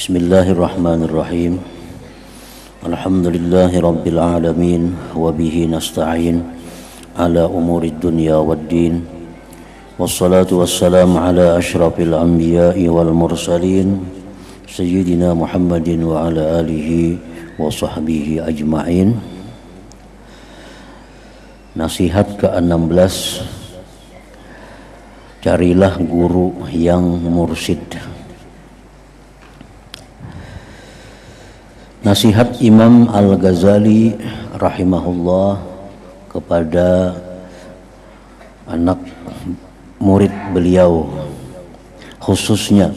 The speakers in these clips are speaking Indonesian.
Bismillahirrahmanirrahim. Alhamdulillahi rabbil alamin wa bihi nasta'in ala umurid dunya waddin. Wassalatu wassalamu ala asyrafil anbiya'i wal mursalin sayyidina Muhammadin wa ala alihi wa sahbihi ajma'in. Nasihat ke-16. Carilah guru yang mursyid. Nasihat Imam Al-Ghazali rahimahullah kepada anak murid beliau khususnya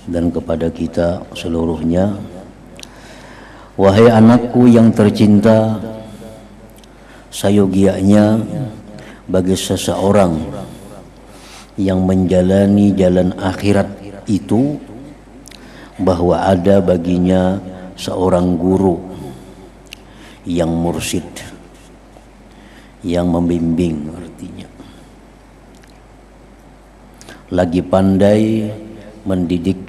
dan kepada kita seluruhnya. Wahai anakku yang tercinta, sayogianya bagi seseorang yang menjalani jalan akhirat itu bahwa ada baginya seorang guru yang mursyid, yang membimbing, artinya lagi pandai mendidik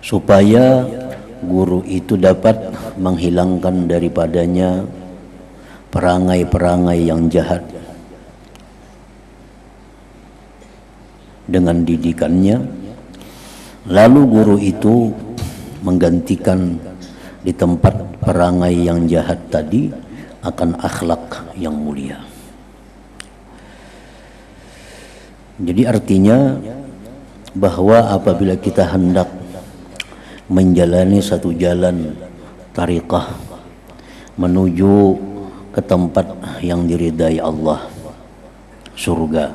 supaya guru itu dapat menghilangkan daripadanya perangai-perangai yang jahat dengan didikannya. Lalu guru itu menggantikan di tempat perangai yang jahat tadi akan akhlak yang mulia. Jadi artinya bahwa apabila kita hendak menjalani satu jalan tariqah menuju ke tempat yang diridai Allah, surga,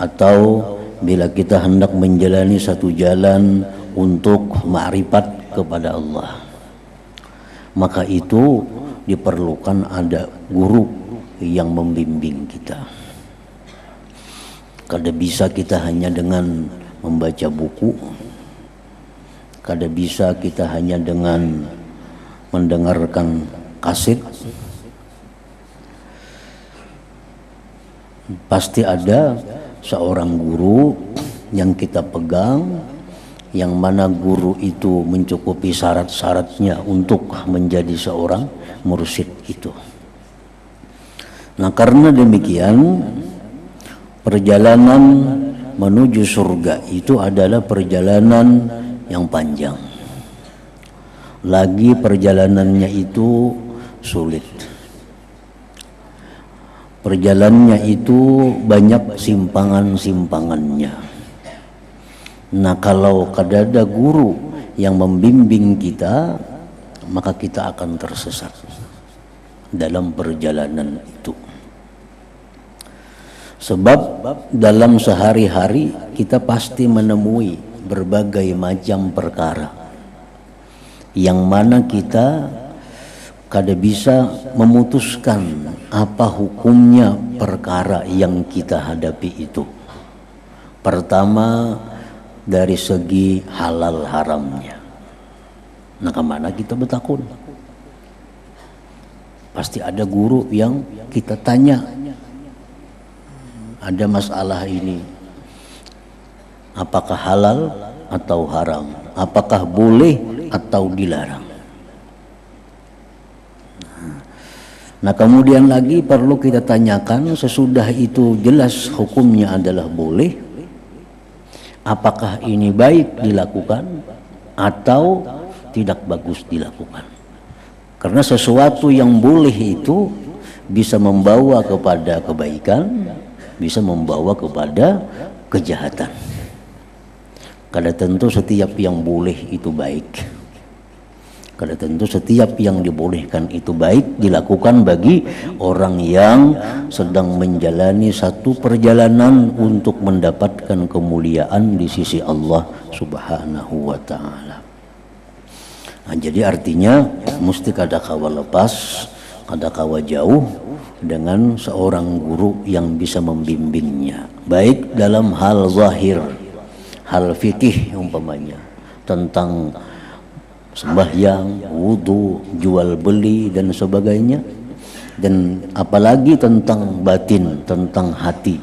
atau bila kita hendak menjalani satu jalan untuk ma'rifat kepada Allah, maka itu diperlukan ada guru yang membimbing kita. Kada bisa kita hanya dengan membaca buku, kada bisa kita hanya dengan mendengarkan kaset. Pasti ada seorang guru yang kita pegang, yang mana guru itu mencukupi syarat-syaratnya untuk menjadi seorang mursyid itu. Nah, karena demikian perjalanan menuju surga itu adalah perjalanan yang panjang. Lagi perjalanannya itu sulit. Perjalanannya itu banyak simpangan-simpangannya. Nah, kalau kada ada guru yang membimbing kita, maka kita akan tersesat dalam perjalanan itu. Sebab dalam sehari-hari kita pasti menemui berbagai macam perkara yang mana kita kada bisa memutuskan apa hukumnya perkara yang kita hadapi itu. Pertama, dari segi halal haramnya. Nah, kemana kita bertakun? Pasti ada guru yang kita tanya, ada masalah ini, apakah halal atau haram, apakah boleh atau dilarang. Nah, kemudian lagi perlu kita tanyakan, sesudah itu jelas hukumnya adalah boleh, apakah ini baik dilakukan atau tidak bagus dilakukan. Karena sesuatu yang boleh itu bisa membawa kepada kebaikan, bisa membawa kepada kejahatan. Kada tentu setiap yang boleh itu baik. Kada tentu setiap yang dibolehkan itu baik dilakukan bagi orang yang sedang menjalani satu perjalanan untuk mendapatkan kemuliaan di sisi Allah Subhanahu wa ta'ala. Nah, jadi artinya mesti kada kawa lepas, kada kawa jauh dengan seorang guru yang bisa membimbingnya, baik dalam hal zahir, hal fikih umpamanya, tentang sembahyang, wudu, jual beli dan sebagainya, dan apalagi tentang batin, tentang hati.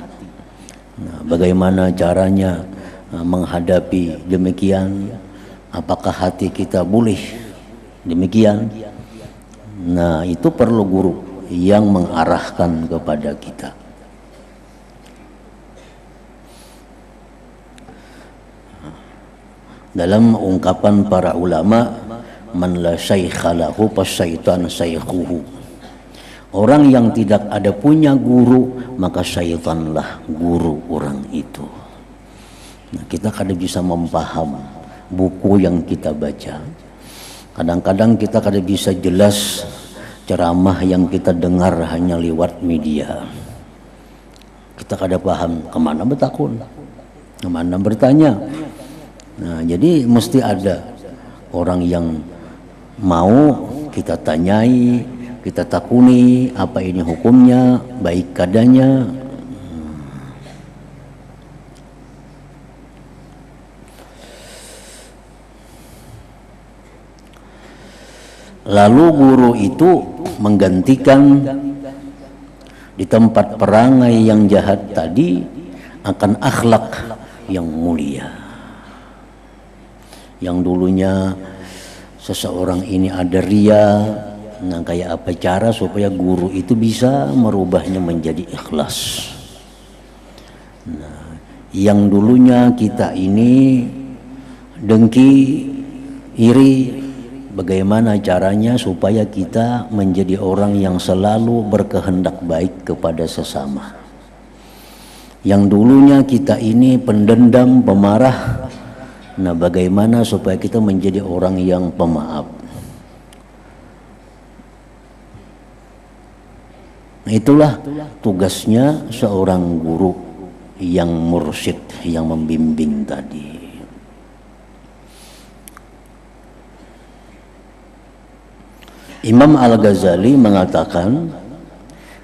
Nah, bagaimana caranya menghadapi demikian? Apakah hati kita boleh demikian? Nah, itu perlu guru yang mengarahkan kepada kita. Dalam ungkapan para ulama, man la syaikha lahu fasyaitan syaikhuhu. Orang yang tidak ada punya guru, maka syaitanlah guru orang itu. Nah, kita kadang bisa memaham buku yang kita baca. Kadang-kadang kita kadang bisa jelas ceramah yang kita dengar hanya lewat media. Kita kadang paham kemana bertakun, kemana bertanya. Nah, jadi mesti ada orang yang mau kita tanyai, kita takuni apa ini hukumnya, baik kadanya. Lalu guru itu menggantikan di tempat perangai yang jahat tadi akan akhlak yang mulia. Yang dulunya seseorang ini ada ria, nah kayak apa cara supaya guru itu bisa merubahnya menjadi ikhlas. Nah, yang dulunya kita ini dengki, iri, bagaimana caranya supaya kita menjadi orang yang selalu berkehendak baik kepada sesama. Yang dulunya kita ini pendendam, pemarah, nah bagaimana supaya kita menjadi orang yang pemaaf. Nah, itulah tugasnya seorang guru yang mursyid, yang membimbing tadi. Imam Al-Ghazali mengatakan,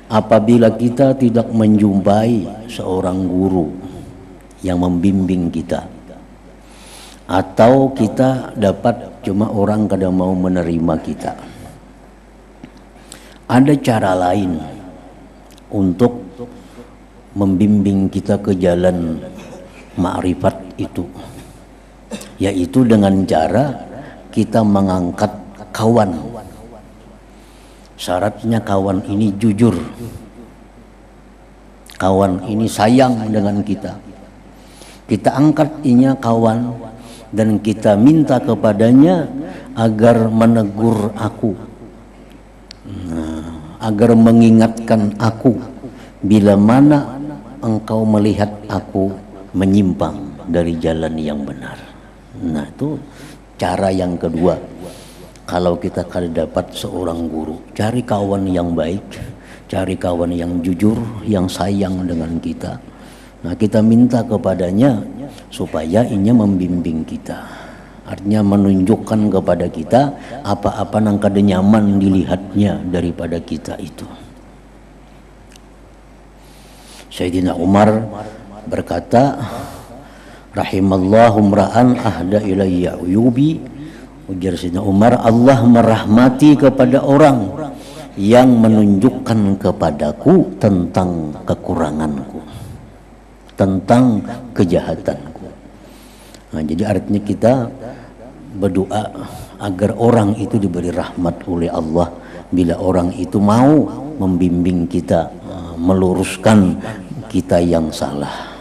apabila kita tidak menjumpai seorang guru yang membimbing kita, atau kita dapat cuma orang kadang mau menerima kita, ada cara lain untuk membimbing kita ke jalan ma'rifat itu, yaitu dengan cara kita mengangkat kawan. Syaratnya kawan ini jujur, kawan ini sayang dengan kita. Kita angkat inya kawan dan kita minta kepadanya agar menegur aku, agar mengingatkan aku bila mana engkau melihat aku menyimpang dari jalan yang benar. Nah, itu cara yang kedua. Kalau kita dapat seorang guru, cari kawan yang baik, cari kawan yang jujur, yang sayang dengan kita. Nah, kita minta kepadanya supaya inya membimbing kita. Artinya menunjukkan kepada kita apa-apa yang kada nyaman dilihatnya daripada kita itu. Sayyidina Umar berkata, rahimallahu mra'an ahda ilayya uyubi. Ujar Sayyidina Umar, Allah merahmati kepada orang yang menunjukkan kepadaku tentang kekuranganku, tentang kejahatanku. Nah, jadi artinya kita berdoa agar orang itu diberi rahmat oleh Allah bila orang itu mau membimbing kita, meluruskan kita yang salah.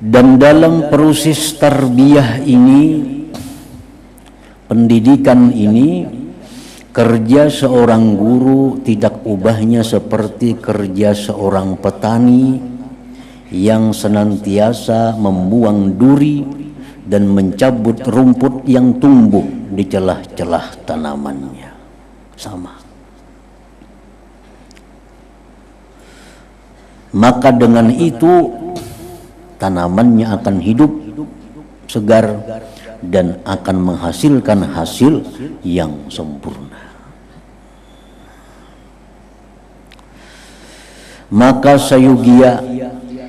Dan dalam proses tarbiyah ini, pendidikan ini, kerja seorang guru tidak ubahnya seperti kerja seorang petani yang senantiasa membuang duri dan mencabut rumput yang tumbuh di celah-celah tanamannya. Sama. Maka dengan itu tanamannya akan hidup segar dan akan menghasilkan hasil yang sempurna. Maka sayugia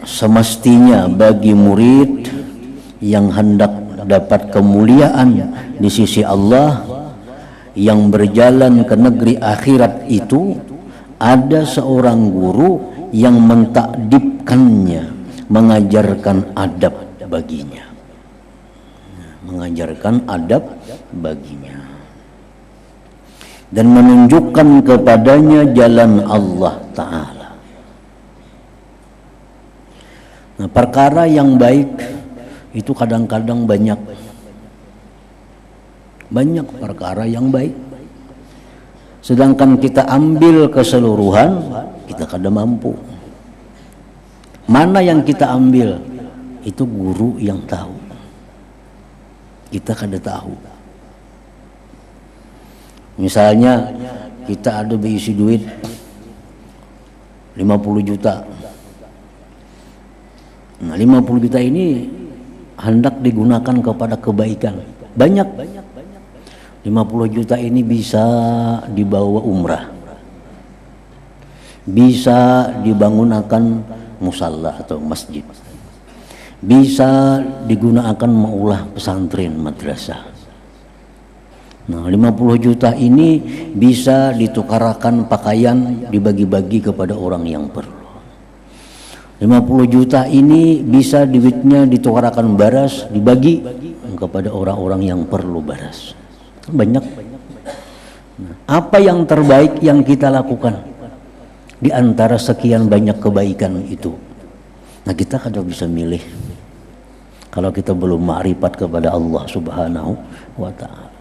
semestinya bagi murid yang hendak dapat kemuliaan di sisi Allah, yang berjalan ke negeri akhirat itu, ada seorang guru yang mentakdibkannya, mengajarkan adab baginya. Mengajarkan adab baginya dan menunjukkan kepadanya jalan Allah Ta'ala. Nah, perkara yang baik itu kadang-kadang banyak perkara yang baik, sedangkan kita ambil keseluruhan kita kadang mampu. Mana yang kita ambil itu guru yang tahu, kita kada tahu. Misalnya kita ada berisi duit 50 juta. Nah, 50 juta ini hendak digunakan kepada kebaikan. Banyak. 50 juta ini bisa dibawa umrah. Bisa dibangunkan musalla atau masjid. Bisa digunakan maulah pesantren madrasah. Nah, 50 juta ini bisa ditukarkan pakaian, dibagi-bagi kepada orang yang perlu. 50 juta ini bisa duitnya ditukarkan baras, dibagi kepada orang-orang yang perlu baras. Banyak. Nah, apa yang terbaik yang kita lakukan di antara sekian banyak kebaikan itu? Nah, kita kada bisa milih kalau kita belum ma'rifat kepada Allah Subhanahu wa Ta'ala.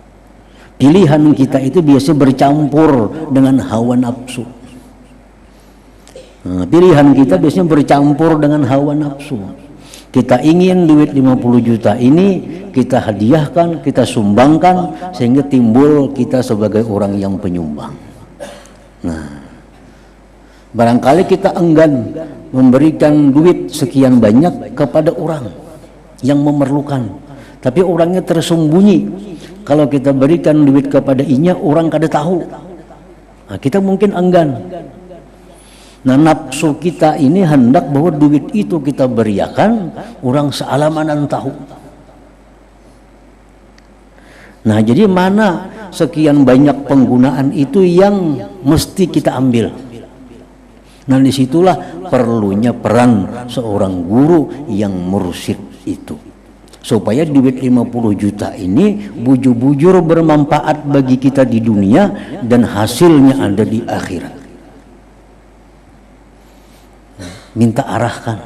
Pilihan kita itu biasa bercampur dengan hawa nafsu. Nah, pilihan kita biasanya bercampur dengan hawa nafsu. Kita ingin duit 50 juta ini kita hadiahkan, kita sumbangkan sehingga timbul kita sebagai orang yang penyumbang. Nah, barangkali kita enggan memberikan duit sekian banyak kepada orang yang memerlukan, tapi orangnya tersembunyi. Kalau kita berikan duit kepada inya, orang kada tahu. Nah, kita mungkin enggan. Nah, nafsu kita ini hendak bahwa duit itu kita beriakan orang sealamanan tahu. Nah, jadi mana sekian banyak penggunaan itu yang mesti kita ambil. Nah, disitulah perlunya peran seorang guru yang mursyid itu, supaya duit 50 juta ini bujur-bujur bermanfaat bagi kita di dunia dan hasilnya ada di akhirat. Minta arahkan,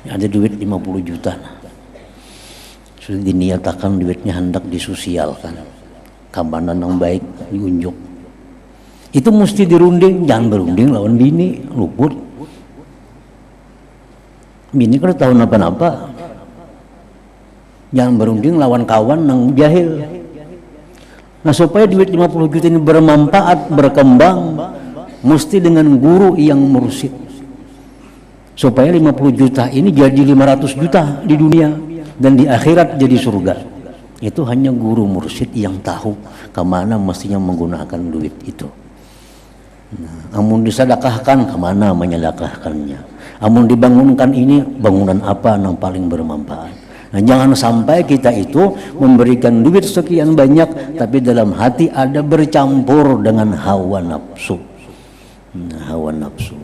ada duit 50 juta, sudah diniatakan duitnya hendak disosialkan, kabanan yang baik diunjuk. Itu mesti dirunding, jangan berunding lawan bini, luput. Bini kan tahu napa-napa. Jangan berunding lawan kawan yang jahil. Nah, supaya duit 50 juta ini bermanfaat, berkembang, mesti dengan guru yang mursyid. Supaya 50 juta ini jadi 500 juta di dunia dan di akhirat jadi surga. Itu hanya guru mursyid yang tahu kemana mestinya menggunakan duit itu. Nah, amun disedekahkan kemana menyedekahkannya. Amun dibangunkan ini bangunan apa yang paling bermanfaat. Nah, jangan sampai kita itu memberikan duit sekian banyak tapi dalam hati ada bercampur dengan hawa nafsu. Nah, hawa nafsu.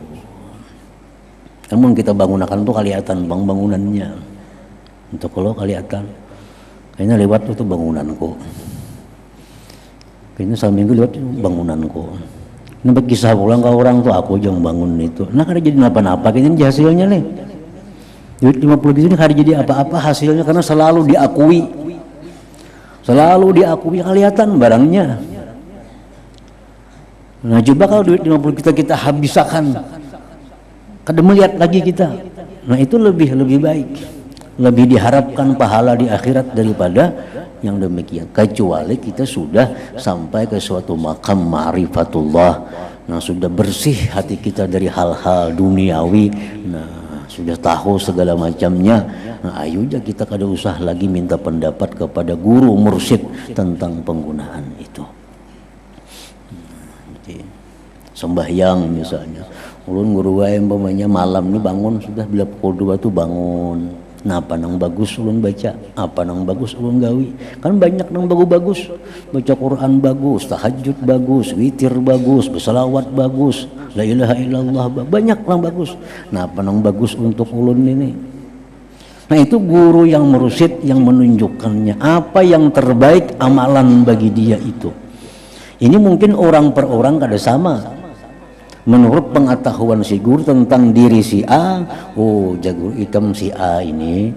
Namun kita bangunkan tuh kelihatan bangunannya. Untuk kalau kelihatan kayaknya lewat itu bangunanku. Kayaknya seminggu lewat bangunanku. Nampak kisah pulang ke orang tuh aku yang bangun itu. Nah, kada jadi apa-apa ini hasilnya nih. Duit 50 juta ini kada jadi apa-apa hasilnya karena selalu diakui. Selalu diakui kelihatan barangnya. Nah, coba kalau duit 50 juta kita habiskan, kada melihat lagi kita. Nah, itu lebih baik, lebih diharapkan pahala di akhirat daripada yang demikian. Kecuali kita sudah sampai ke suatu makam ma'rifatullah. Nah, sudah bersih hati kita dari hal-hal duniawi. Nah, sudah tahu segala macamnya. Nah, ayo aja kita kada usah lagi minta pendapat kepada guru mursyid tentang penggunaan itu. Sembahyang misalnya, ulun guru wae umpamanya malam nih bangun sudah bila pukul 2 tuh bangun. Nah, apa nang bagus ulun baca, apa nang bagus ulun gawi. Kan banyak nang bagus-bagus. Baca Quran bagus, tahajud bagus, witir bagus, berselawat bagus. la ilaha illallah, banyak yang bagus. Nah, apa yang bagus untuk ulun ini? Nah, itu guru yang merusyid yang menunjukkannya apa yang terbaik amalan bagi dia itu. Ini mungkin orang per orang kada sama. Menurut pengetahuan si guru tentang diri si A, oh jago ikam si A ini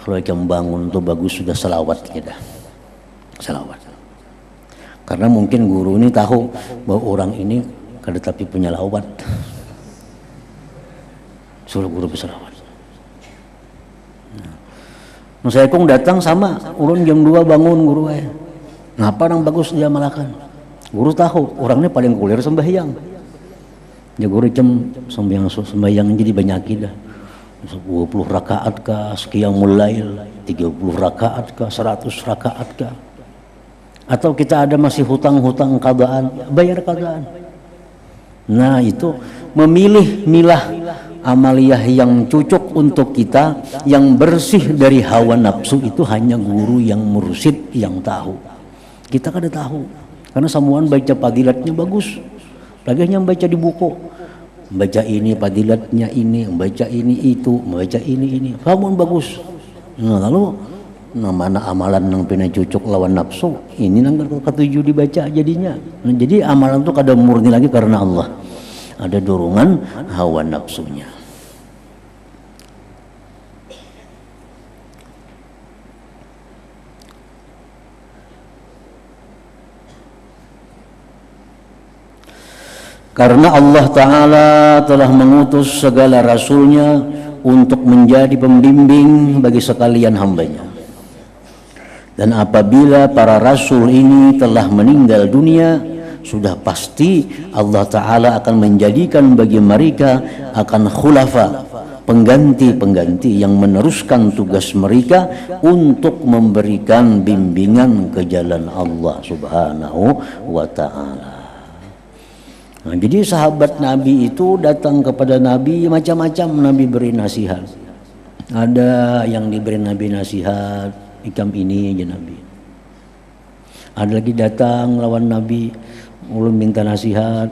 kalau ikam bangun tuh bagus, sudah selawat kita. Selawat. Karena mungkin guru ini tahu bahwa orang ini kada tapi punya lawat. Suruh guru berselawat. Nah, saya kong datang sama, ulun jam 2 bangun guru saya. Ngapa yang bagus dia malakan? Guru tahu orangnya paling kuliah sembahyang. Ya guru jam sembahyang jadi banyak dah. 20 rakaat kah, sekian mulail, 30 rakaat kah, 100 rakaat kah. Atau kita ada masih hutang-hutang qadaan, bayar qadaan. Nah, itu memilih milah amaliyah yang cocok untuk kita, yang bersih dari hawa nafsu, itu hanya guru yang mursyid yang tahu. Kita kada tahu. Karena samuan baca padilatnya bagus. Lagi hanya baca di buku. Baca ini padilatnya ini, baca ini itu, baca ini. Samuan bagus. Nah, lalu mana amalan yang pina cocok lawan nafsu, ini nang ketujuh dibaca jadinya. Nah, jadi amalan itu kada murni lagi karena Allah. Ada dorongan hawa nafsunya. Karena Allah Ta'ala telah mengutus segala rasulnya untuk menjadi pembimbing bagi sekalian hambanya. Dan apabila para rasul ini telah meninggal dunia, sudah pasti Allah Ta'ala akan menjadikan bagi mereka akan khulafa, pengganti-pengganti yang meneruskan tugas mereka untuk memberikan bimbingan ke jalan Allah Subhanahu wa Ta'ala. Nah, jadi sahabat Nabi itu datang kepada Nabi, macam-macam Nabi beri nasihat. Ada yang diberi Nabi nasihat, ikam ini aja Nabi. Ada lagi datang lawan Nabi, ulun minta nasihat,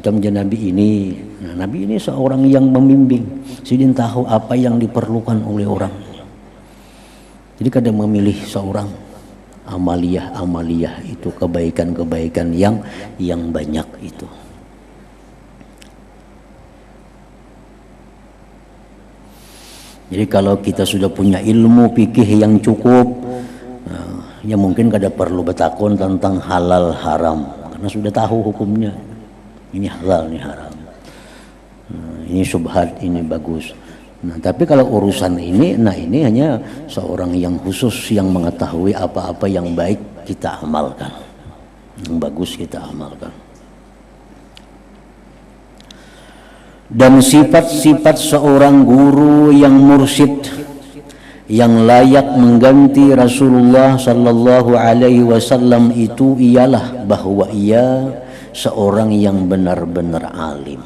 ikam aja Nabi ini. Nah, Nabi ini seorang yang membimbing, sidin tahu apa yang diperlukan oleh orang. Jadi kadang memilih seorang amaliyah itu, kebaikan-kebaikan yang banyak itu. Jadi kalau kita sudah punya ilmu fikih yang cukup, ya mungkin kada perlu bertakun tentang halal haram, karena sudah tahu hukumnya. Ini halal, ini haram. Ini syubhat, ini bagus. Nah, tapi kalau urusan ini, nah ini hanya seorang yang khusus yang mengetahui apa-apa yang baik kita amalkan, yang bagus kita amalkan. Dan sifat-sifat seorang guru yang mursyid yang layak mengganti Rasulullah sallallahu alaihi wasallam itu ialah bahwa ia seorang yang benar-benar alim.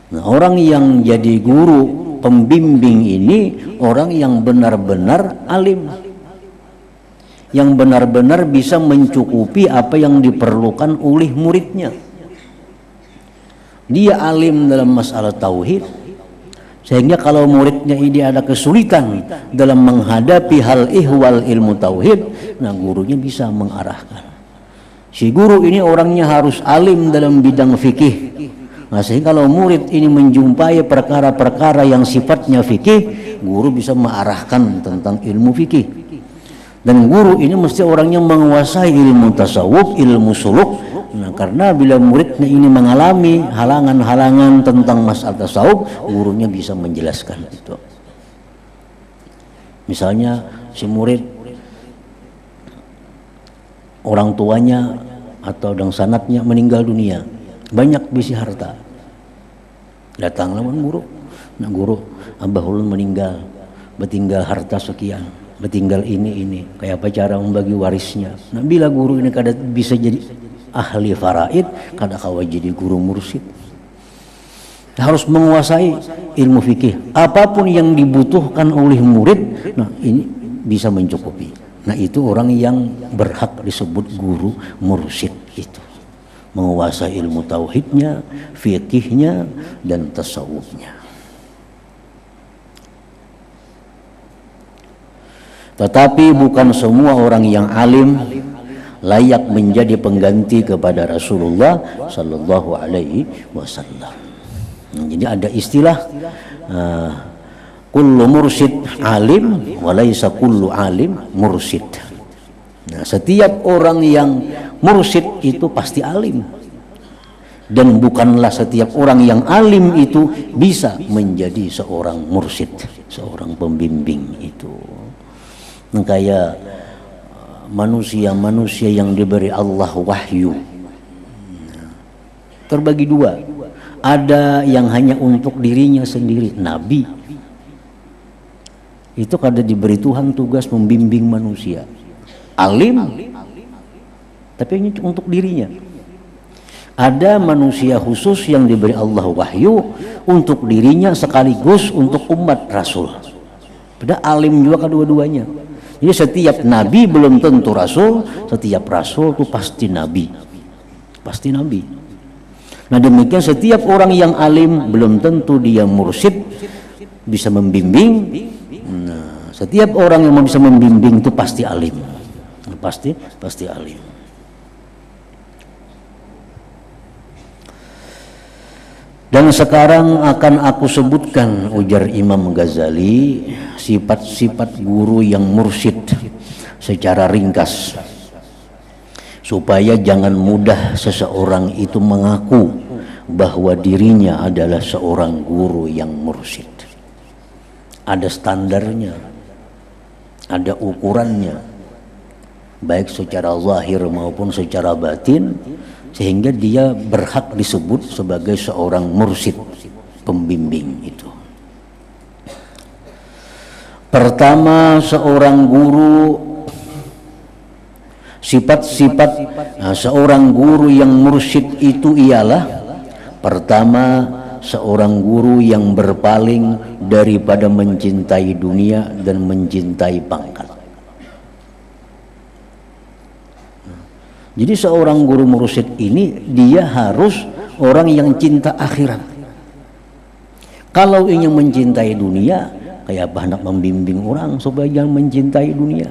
Nah, orang yang jadi guru pembimbing ini orang yang benar-benar alim, yang benar-benar bisa mencukupi apa yang diperlukan oleh muridnya. Dia alim dalam masalah tauhid, sehingga kalau muridnya ini ada kesulitan dalam menghadapi hal ihwal ilmu tauhid, nah gurunya bisa mengarahkan. Si guru ini orangnya harus alim dalam bidang fikih. Nah, sehingga kalau murid ini menjumpai perkara-perkara yang sifatnya fikih, guru bisa mengarahkan tentang ilmu fikih. Dan guru ini mesti orang yang menguasai ilmu tasawuf, ilmu suluk. Nah, karena bila muridnya ini mengalami halangan-halangan tentang masalah tasawuf, gurunya bisa menjelaskan itu. Misalnya si murid orang tuanya atau dan sanatnya meninggal dunia, banyak bisi harta. Datang lawan guru. Nah, guru, abah ulun meninggal, bertinggal harta sekian, bertinggal ini. Kayak apa cara membagi warisnya? Nah, bila guru ini kada bisa jadi ahli faraid, kada kawa jadi guru mursyid. Harus menguasai ilmu fikih. Apapun yang dibutuhkan oleh murid, nah ini bisa mencukupi. Nah, itu orang yang berhak disebut guru mursyid itu. menguasai ilmu tauhidnya, fikihnya, dan tasawufnya. Tetapi bukan semua orang yang alim layak menjadi pengganti kepada Rasulullah Sallallahu Alaihi Wasallam. Jadi ada istilah kullu mursyid alim walaysa kullu alim mursyid. Nah, setiap orang yang mursyid itu pasti alim, dan bukanlah setiap orang yang alim itu bisa menjadi seorang mursyid, seorang pembimbing itu. Kayak manusia-manusia yang diberi Allah wahyu terbagi dua. Ada yang hanya untuk dirinya sendiri, nabi. Itu kada diberi Tuhan tugas membimbing manusia. Alim, tapi ini untuk dirinya. Ada manusia khusus yang diberi Allah wahyu untuk dirinya sekaligus untuk umat Rasul. Ada alim juga kedua-duanya. Jadi setiap nabi belum tentu rasul, setiap rasul itu pasti nabi. Pasti nabi. Nah demikian setiap orang yang alim belum tentu dia mursyid, bisa membimbing. Nah, setiap orang yang bisa membimbing itu pasti alim. Pasti alim. Dan sekarang akan aku sebutkan, ujar Imam Ghazali, sifat-sifat guru yang mursyid secara ringkas, supaya jangan mudah seseorang itu mengaku bahwa dirinya adalah seorang guru yang mursyid. Ada standarnya, ada ukurannya, baik secara zahir maupun secara batin, sehingga dia berhak disebut sebagai seorang mursyid, pembimbing itu. Pertama, seorang guru, sifat-sifat seorang guru yang mursyid itu ialah: pertama, seorang guru yang berpaling daripada mencintai dunia dan mencintai pangkat. Jadi seorang guru mursyid ini dia harus orang yang cinta akhirat. Kalau ingin mencintai dunia, kayak apa hendak membimbing orang supaya jangan mencintai dunia.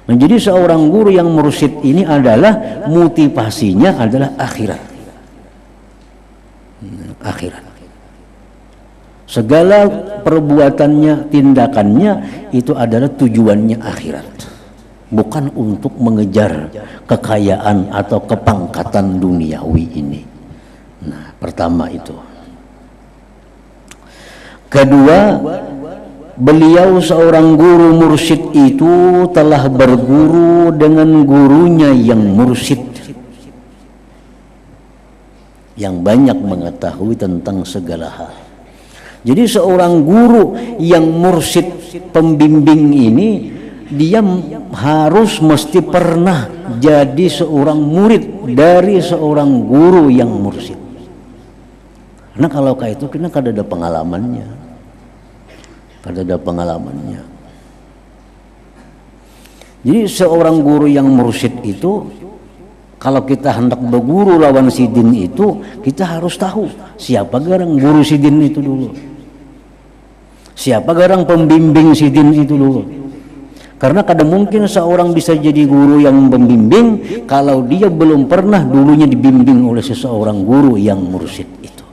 Nah, jadi seorang guru yang mursyid ini adalah motivasinya adalah akhirat. Akhirat. Segala perbuatannya, tindakannya itu adalah tujuannya akhirat. Bukan untuk mengejar kekayaan atau kepangkatan duniawi ini. Nah, pertama itu. Kedua, beliau seorang guru mursyid itu telah berguru dengan gurunya yang mursyid, yang banyak mengetahui tentang segala hal. Jadi seorang guru yang mursyid, pembimbing ini, dia harus mesti pernah jadi seorang murid dari seorang guru yang mursyid. Karena kalau kayak itu kita kada ada pengalamannya, Jadi seorang guru yang mursyid itu, kalau kita hendak berguru lawan sidin itu, kita harus tahu siapa garang guru sidin itu dulu, siapa garang pembimbing sidin itu dulu. Karena kadang mungkin seorang bisa jadi guru yang membimbing kalau dia belum pernah dulunya dibimbing oleh seseorang guru yang mursyid itu.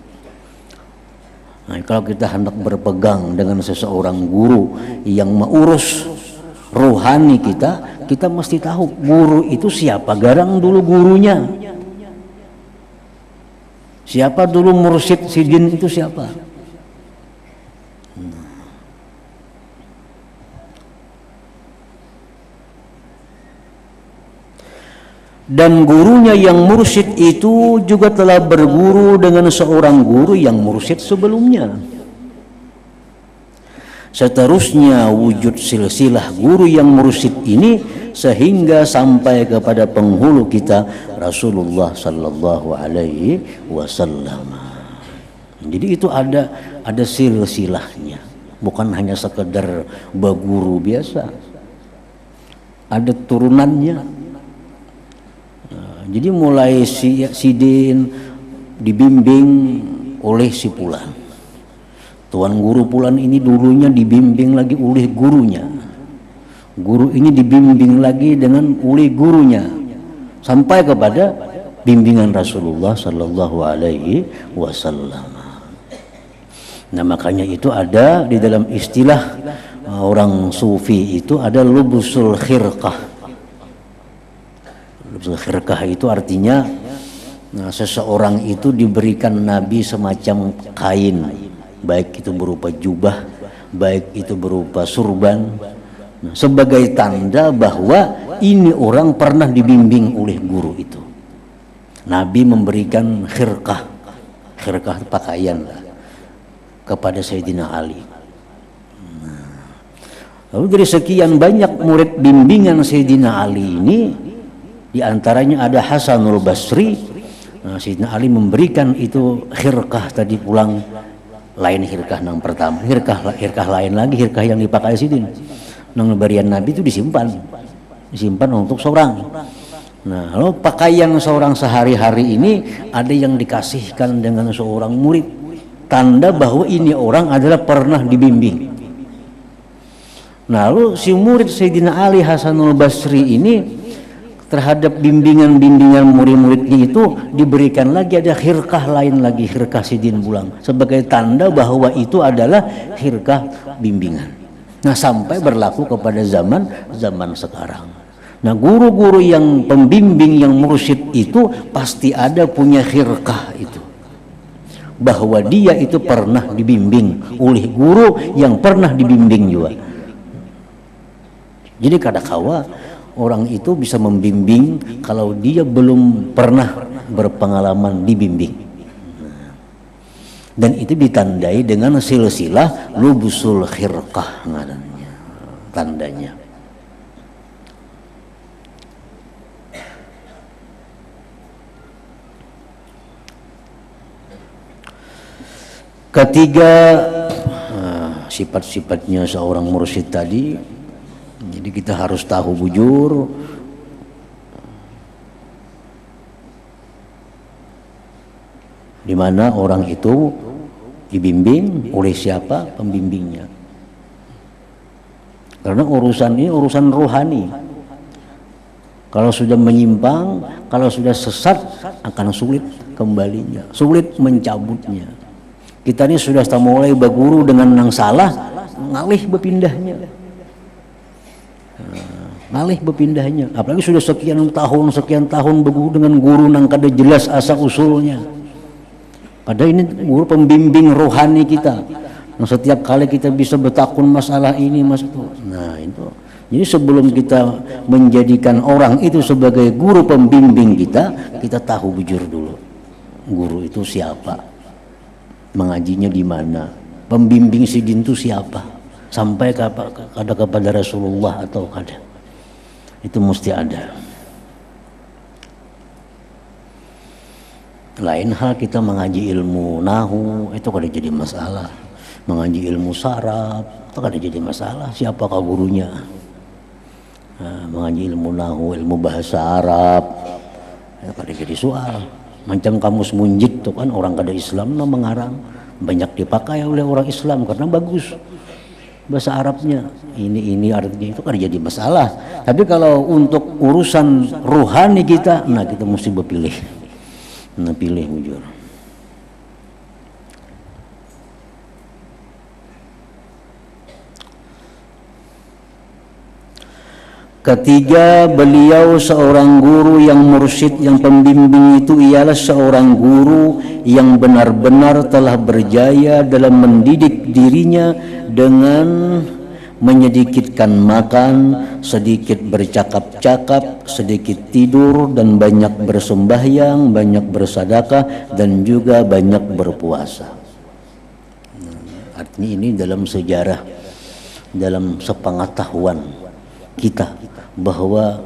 Nah, kalau kita hendak berpegang dengan seseorang guru yang mengurus rohani kita, kita mesti tahu guru itu siapa garang dulu gurunya. Siapa dulu mursyid sidin itu siapa? Dan gurunya yang mursyid itu juga telah berguru dengan seorang guru yang mursyid sebelumnya. Seterusnya wujud silsilah guru yang mursyid ini sehingga sampai kepada penghulu kita Rasulullah Sallallahu Alaihi Wasallam. Jadi itu ada silsilahnya, bukan hanya sekedar berguru biasa, ada turunannya. Jadi mulai si Din dibimbing oleh si Pulan. Tuan guru Pulan ini dulunya dibimbing lagi oleh gurunya. Guru ini dibimbing lagi oleh gurunya sampai kepada bimbingan Rasulullah Sallallahu Alaihi Wasallam. Nah makanya itu ada di dalam istilah orang sufi itu ada lubusul khirqah. Lubusul khirqah itu artinya seseorang itu diberikan Nabi semacam kain, baik itu berupa jubah, baik itu berupa surban, sebagai tanda bahwa ini orang pernah dibimbing oleh guru itu. Nabi memberikan khirqah pakaian kepada Sayyidina Ali. Lalu dari sekian banyak murid bimbingan Sayyidina Ali ini, diantaranya ada Hasanul Basri. Sayyidina Ali memberikan itu khirqah tadi pulang, lain khirqah yang pertama, khirqah lain lagi, khirqah yang dipakai Sayyidina nang barian Nabi itu disimpan untuk seorang. Nah, lalu pakaian seorang sehari-hari ini ada yang dikasihkan dengan seorang murid, tanda bahwa ini orang adalah pernah dibimbing. Nah, lalu si murid Sayyidina Ali Hasanul Basri ini terhadap bimbingan murid-muridnya itu diberikan lagi ada khirqah lain lagi, khirqah Sidin Bulang, sebagai tanda bahwa itu adalah khirqah bimbingan. Nah sampai berlaku kepada zaman sekarang. Nah guru-guru yang pembimbing, yang mursyid itu pasti ada punya khirqah itu, bahwa dia itu pernah dibimbing oleh guru yang pernah dibimbing juga. Jadi kadang-kala orang itu bisa membimbing kalau dia belum pernah berpengalaman dibimbing. Dan itu ditandai dengan silsilah lubusul khirqah namanya, tandanya. Ketiga, sifat-sifatnya seorang mursyid tadi. Jadi kita harus tahu bujur, di mana orang itu dibimbing oleh siapa pembimbingnya. Karena urusan ini urusan rohani. Kalau sudah menyimpang, kalau sudah sesat, akan sulit kembalinya, sulit mencabutnya. Kita ini sudah mulai berguru dengan yang salah, ngalih berpindahnya. Apalagi sudah sekian tahun berguru dengan guru yang kada jelas asal usulnya. Padahal ini guru pembimbing rohani kita. Nah, setiap kali kita bisa bertakun masalah ini, itu. Nah itu. Jadi sebelum kita menjadikan orang itu sebagai guru pembimbing kita tahu bujur dulu. Guru itu siapa? Mengajinya di mana? Pembimbing sidin itu siapa? Sampai kepada Rasulullah atau kada? Itu mesti ada. Lain hal kita mengaji ilmu nahu itu kada jadi masalah, mengaji ilmu saraf itu kada jadi masalah, siapakah gurunya. Mengaji ilmu nahu, ilmu bahasa Arab itu kada jadi soal. Macam kamus munjid itu kan orang kada Islam mengarang, banyak dipakai oleh orang Islam karena bagus bahasa Arabnya, ini artinya, itu kada jadi masalah. Tapi kalau untuk urusan rohani kita, nah kita mesti berpilih. Pilih bujur. Ketiga, beliau seorang guru yang mursyid, yang pembimbing itu ialah seorang guru yang benar-benar telah berjaya dalam mendidik dirinya dengan menyedikitkan makan, sedikit bercakap-cakap, sedikit tidur, dan banyak bersembahyang, banyak bersedekah, dan juga banyak berpuasa. Artinya ini dalam sejarah, dalam sepengetahuan kita, bahwa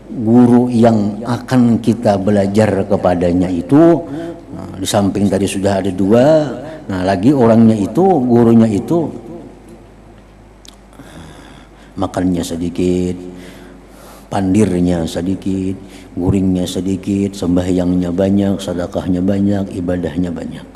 guru yang akan kita belajar kepadanya itu, di samping tadi sudah ada dua, nah lagi orangnya itu, gurunya itu makannya sedikit, pandirnya sedikit, guringnya sedikit, sembahyangnya banyak, sedekahnya banyak, ibadahnya banyak.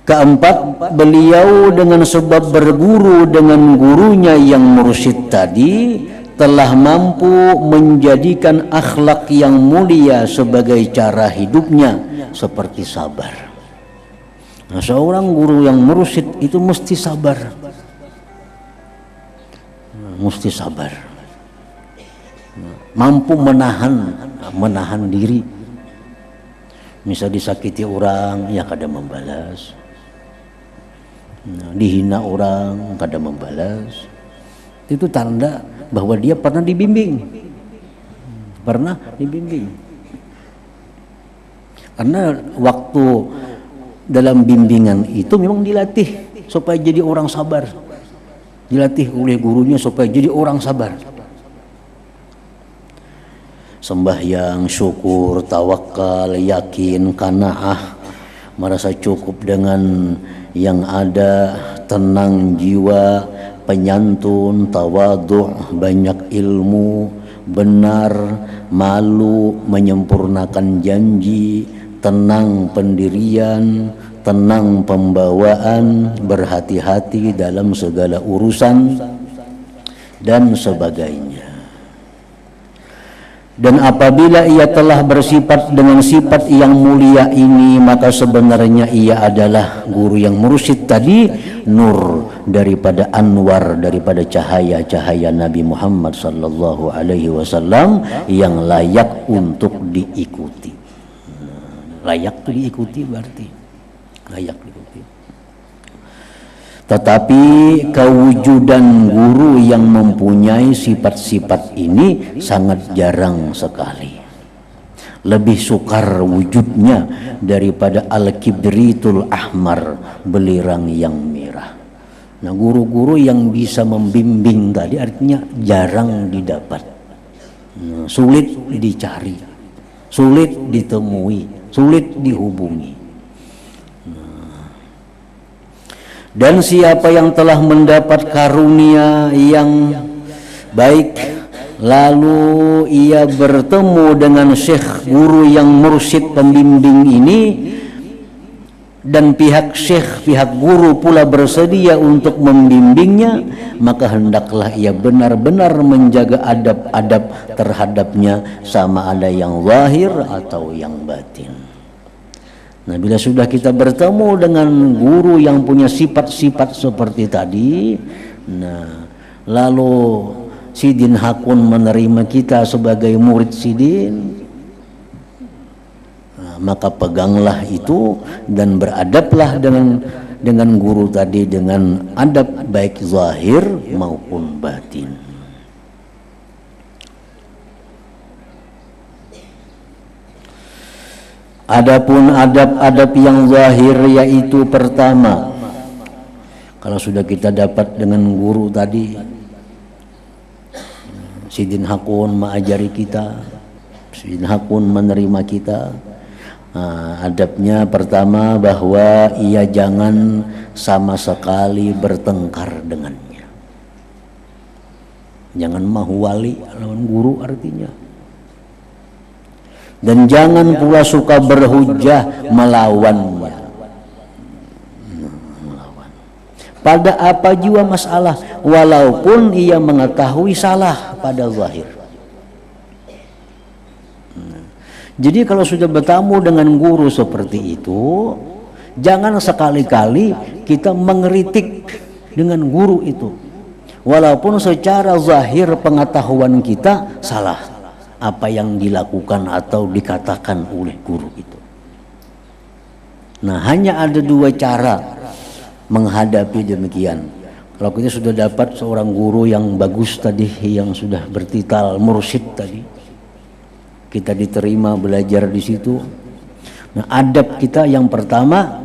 Keempat, beliau dengan sebab berguru dengan gurunya yang mursyid tadi telah mampu menjadikan akhlak yang mulia sebagai cara hidupnya, seperti sabar. Nah, seorang guru yang mursyid itu mesti sabar. Mesti sabar. Mampu menahan diri. Misal disakiti orang, ya kada membalas. Dihina orang, kada membalas. Itu tanda bahwa dia pernah dibimbing. Karena waktu dalam bimbingan itu memang dilatih supaya jadi orang sabar. Dilatih oleh gurunya supaya jadi orang sabar. Sembahyang, syukur, tawakal, yakin, qanaah, merasa cukup dengan yang ada, tenang jiwa, penyantun, tawadhu', banyak ilmu, benar, malu, menyempurnakan janji, tenang pendirian, tenang pembawaan, berhati-hati dalam segala urusan, dan sebagainya. Dan apabila ia telah bersifat dengan sifat yang mulia ini, maka sebenarnya ia adalah guru yang mursyid tadi, nur daripada anwar, daripada cahaya-cahaya Nabi Muhammad sallallahu alaihi wasallam yang layak untuk diikuti. Layak itu diikuti berarti layak diikuti. Tetapi kewujudan guru yang mempunyai sifat-sifat ini sangat jarang sekali. Lebih sukar wujudnya daripada al-kibritul ahmar, belirang yang merah. Nah, guru-guru yang bisa membimbing tadi artinya jarang didapat. Sulit dicari, sulit ditemui, sulit dihubungi. Dan siapa yang telah mendapat karunia yang baik, lalu ia bertemu dengan syekh guru yang mursyid pembimbing ini, dan pihak syekh, pihak guru pula bersedia untuk membimbingnya, maka hendaklah ia benar-benar menjaga adab-adab terhadapnya, sama ada yang zahir atau yang batin. Nah, bila sudah kita bertemu dengan guru yang punya sifat-sifat seperti tadi, nah, lalu Sidin Hakun menerima kita sebagai murid Sidin, nah, maka peganglah itu dan beradablah dengan guru tadi dengan adab baik zahir maupun batin. Adapun adab-adab yang zahir, yaitu pertama, kalau sudah kita dapat dengan guru tadi, Sidin Hakun mengajari kita, Sidin Hakun menerima kita, adabnya pertama bahwa ia jangan sama sekali bertengkar dengannya. Jangan mahuwali lawan guru artinya. Dan jangan pula suka berhujjah melawannya. Pada apa jua masalah, walaupun ia mengetahui salah pada zahir. Jadi kalau sudah bertemu dengan guru seperti itu, jangan sekali-kali kita mengkritik dengan guru itu, walaupun secara zahir pengetahuan kita salah apa yang dilakukan atau dikatakan oleh guru itu. Nah, hanya ada dua cara menghadapi demikian. Kalau kita sudah dapat seorang guru yang bagus tadi, yang sudah bertitel mursyid tadi, kita diterima belajar di situ. Nah, adab kita yang pertama,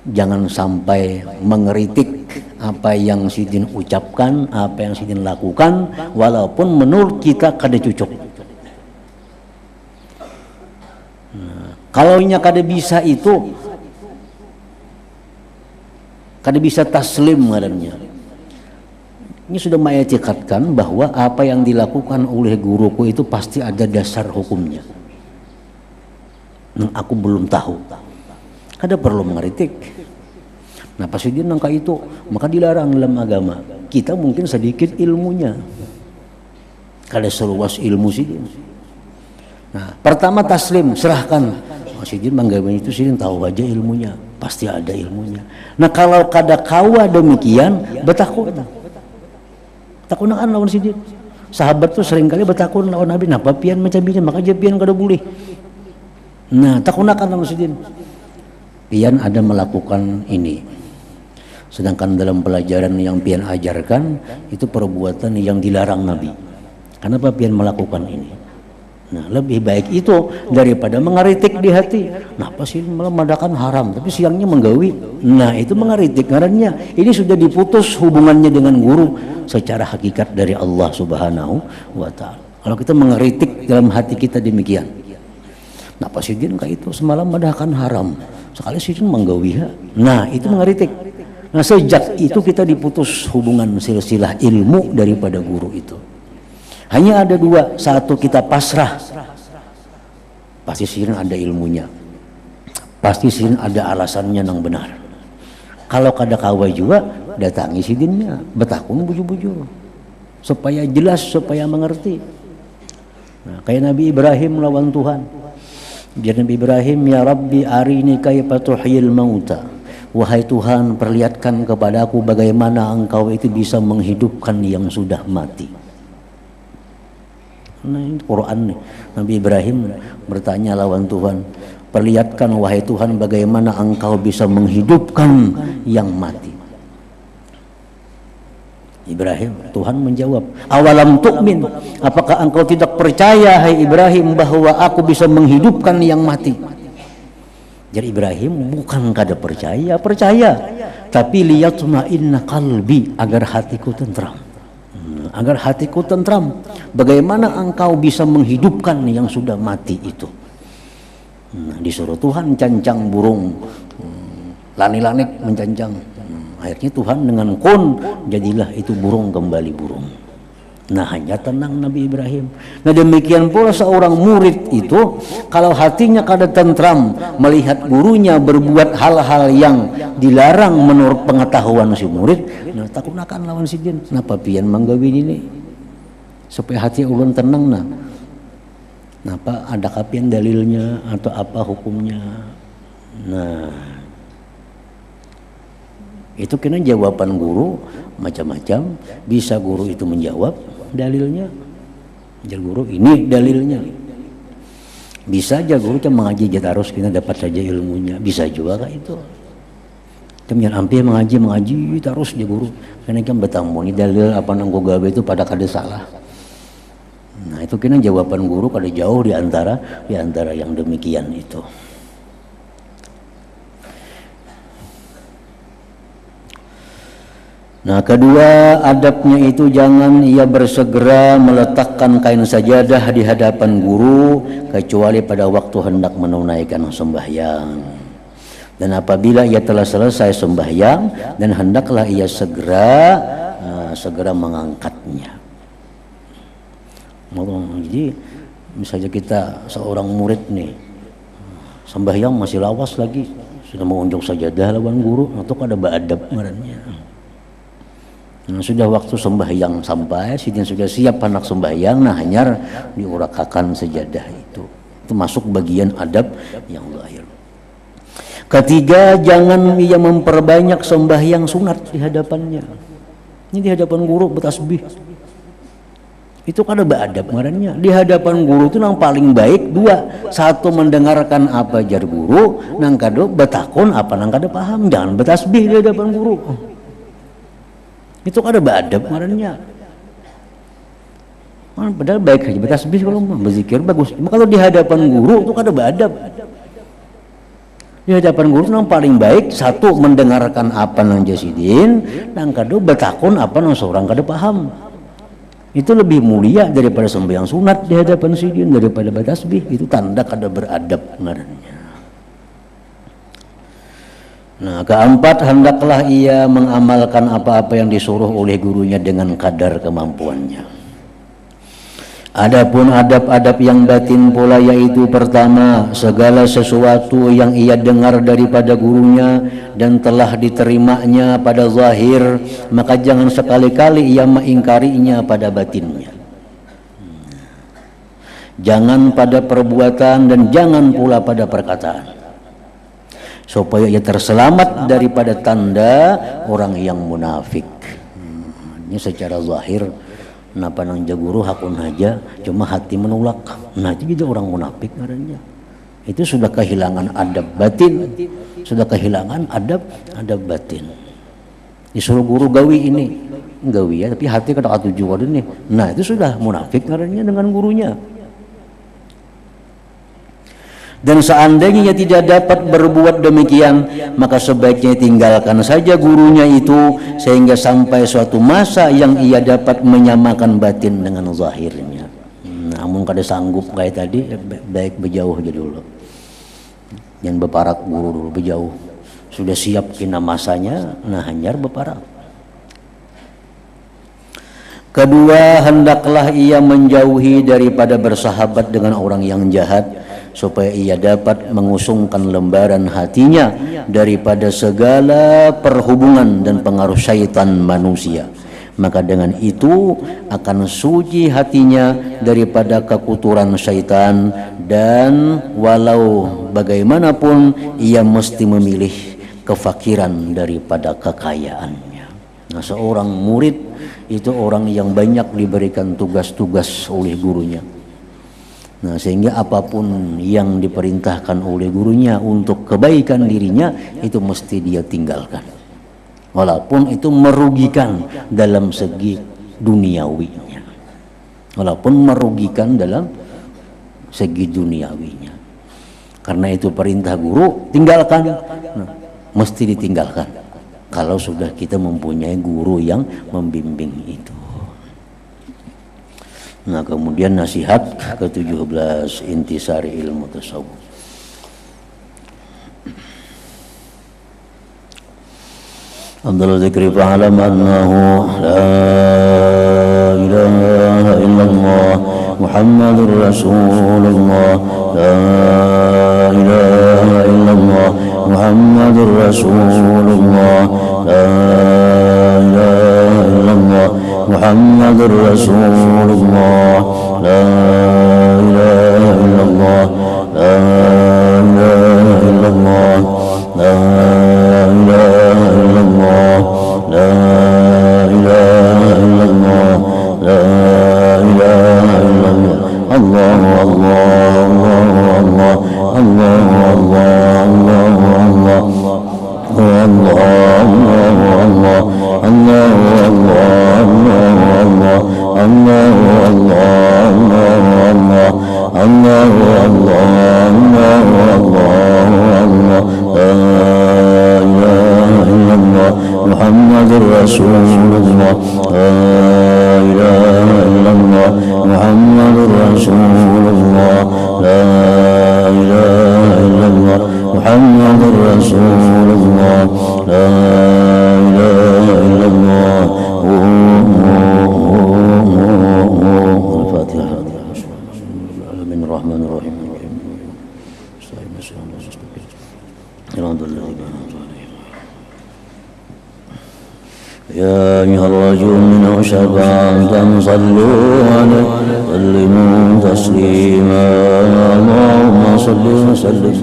jangan sampai mengkritik apa yang Sidin ucapkan, apa yang Sidin lakukan, walaupun menurut kita kada cocok. Nah, kalau nya kada bisa itu, kada bisa taslim ngarannya. Ini sudah mengiktikadkan bahwa apa yang dilakukan oleh guruku itu pasti ada dasar hukumnya. Nah, aku belum tahu. Ada perlu mengkritik. Nah, pasti dia nangka itu, maka dilarang dalam agama. Kita mungkin sedikit ilmunya. Kada seluas ilmu sih. Nah, pertama taslim, serahkan. Sidin manggawe itu sidin tahu aja ilmunya, pasti ada ilmunya. Nah, kalau kada kawa demikian, betakun. Takunakan lawan sidin. Sahabat tuh seringkali bertakun lawan Nabi, napa pian macam ini, maka dia pian kada boleh. Nah, takunakan lawan sidin. Pian ada melakukan ini. Sedangkan dalam pelajaran yang pian ajarkan itu perbuatan yang dilarang Nabi. Kenapa pian melakukan ini? Nah, lebih baik itu daripada mengeritik di hati. Nah, apa sih malah madakan haram, tapi siangnya menggawi. Nah, itu mengeritik ngarannya. Ini sudah diputus hubungannya dengan guru secara hakikat dari Allah Subhanahu wa taala. Kalau kita mengeritik dalam hati kita demikian. Nah, apa sih dia kayak itu semalam madakan haram. Sekali sih menggawi. Nah, itu mengeritik. Nah, sejak itu kita diputus hubungan silsilah ilmu daripada guru itu. Hanya ada dua, satu kita pasrah, pasti sirin ada ilmunya, pasti sirin ada alasannya yang benar. Kalau kada kawai juga, datangi sidinnya, betakun bujur-bujur, supaya jelas, supaya mengerti. Nah, kayak Nabi Ibrahim lawan Tuhan, biar Nabi Ibrahim, ya Rabbi arini kaifa tuhyil mauta, wahai Tuhan perlihatkan kepadaku bagaimana engkau itu bisa menghidupkan yang sudah mati. Nah, ini Quran nih. Nabi Ibrahim bertanya lawan Tuhan, perlihatkan wahai Tuhan bagaimana engkau bisa menghidupkan yang mati. Ibrahim, Tuhan menjawab, awalam tu'min, apakah engkau tidak percaya hai Ibrahim bahwa aku bisa menghidupkan yang mati? Jadi Ibrahim bukan kada percaya, tapi liyatma'inna qalbi, agar hatiku tentram. Agar hatiku tentram, bagaimana engkau bisa menghidupkan yang sudah mati itu. Nah, disuruh Tuhan cancang burung, lani-lanik mencancang. Akhirnya Tuhan dengan kun, jadilah itu burung kembali burung. Nah, hanya tenang Nabi Ibrahim. Nah, demikian pula seorang murid itu, kalau hatinya kada tentram melihat gurunya berbuat hal-hal yang dilarang menurut pengetahuan si murid, nah takunakan lawan sidin. Napa pian manggawi ini supaya hati ulun tenang. Nah, napa ada kapian dalilnya atau apa hukumnya? Nah, itu kena jawaban guru macam-macam. Bisa guru itu menjawab dalilnya, jar guru ini dalilnya. Bisa aja guru cuma mengaji aja terus kita dapat saja ilmunya, bisa juga kayak itu. Kemudian ampir mengaji terus aja guru, karena kan bertamu ini dalil apa nanggo gawe itu pada kada salah. Nah, itu kena jawaban guru kada jauh di antara yang demikian itu. Nah, kedua adabnya itu jangan ia bersegera meletakkan kain sajadah di hadapan guru kecuali pada waktu hendak menunaikan sembahyang. Dan apabila ia telah selesai sembahyang dan hendaklah ia segera mengangkatnya. Jadi misalnya kita seorang murid nih sembahyang masih lawas lagi, sudah mengunjuk sajadah lawan guru, atau ada beadab ngarannya. Nah, sudah waktu sembahyang sampai, sidin sudah siap anak sembahyang, nah hanyar diurakakan sejadah itu. Itu masuk bagian adab yang lahir. Ketiga, jangan ia memperbanyak sembahyang sunat di hadapannya. Ini di hadapan guru bertasbih. Itu kan ada beadab ngarannya. Di hadapan guru itu yang paling baik dua. Satu, mendengarkan apa jar guru, nang kado betakun apa nang kada paham. Jangan bertasbih di hadapan guru. Itu ada beadab ngarannya. Padahal baik aja bertasbih kalau berzikir bagus. Cuma kalau di hadapan guru itu ada beadab. Di hadapan guru itu yang paling baik satu, mendengarkan apa nang jasidin, nang kado betakun apa nang seorang kada paham. Itu lebih mulia daripada sembahyang sunat di hadapan sidin, daripada bertasbih. Itu tanda kada beradab ngarannya. Nah, keempat, hendaklah ia mengamalkan apa-apa yang disuruh oleh gurunya dengan kadar kemampuannya. Adapun adab-adab yang batin pula, yaitu pertama, segala sesuatu yang ia dengar daripada gurunya dan telah diterimanya pada zahir, maka jangan sekali-kali ia mengingkarinya pada batinnya. Jangan pada perbuatan dan jangan pula pada perkataan, supaya ia terselamat daripada tanda orang yang munafik. Ini secara zahir napa nang jaguru hakun aja, cuma hati menolak. Nah itu juga orang munafik ngarannya. Itu sudah kehilangan adab batin, sudah kehilangan adab batin. Disuruh guru gawi ini, gawi ya, tapi hati kada katuju kada nih. Nah itu sudah munafik ngarannya dengan gurunya. Dan seandainya tidak dapat berbuat demikian, maka sebaiknya tinggalkan saja gurunya itu sehingga sampai suatu masa yang ia dapat menyamakan batin dengan zahirnya. Namun kada sanggup kayak tadi, baik berjauh aja dulu. Yang beparak guru dulu berjauh. Sudah siap kena masanya, nah hanyar beparak. Kedua, hendaklah ia menjauhi daripada bersahabat dengan orang yang jahat, supaya ia dapat mengusungkan lembaran hatinya daripada segala perhubungan dan pengaruh syaitan manusia. Maka dengan itu akan suci hatinya daripada kekuturan syaitan, dan walau bagaimanapun ia mesti memilih kefakiran daripada kekayaannya. Nah, seorang murid itu orang yang banyak diberikan tugas-tugas oleh gurunya. Nah, sehingga apapun yang diperintahkan oleh gurunya untuk kebaikan dirinya itu mesti dia tinggalkan, walaupun itu merugikan dalam segi duniawinya, walaupun merugikan dalam segi duniawinya. Karena itu perintah guru tinggalkan, nah, mesti ditinggalkan kalau sudah kita mempunyai guru yang membimbing itu. Nah, kemudian nasihat ke-17, intisari ilmu tasawuf. Afdhalu dzikri fa'lam annahu la ilaha illallah Muhammadur Rasulullah, la ilaha illallah Muhammadur Rasulullah, la ilaha illallah Muhammadur Rasulullah, la ilaha illallah, la ilaha illallah, la ilaha illallah, la ilaha illallah, la ilaha illallah. Allah Allah Allah Allah Allah Muhammadur Rasulullah, la ilaha illallah Muhammadur Rasulullah, la ilaha illallah Muhammadur Rasulullah, la ilaha illallah. Al-Fatihah. Bismillahirrahmanirrahim. يا أيها الرجل من شفاعة صلوا عليه وسلموا تسليما اللهم صل وسلم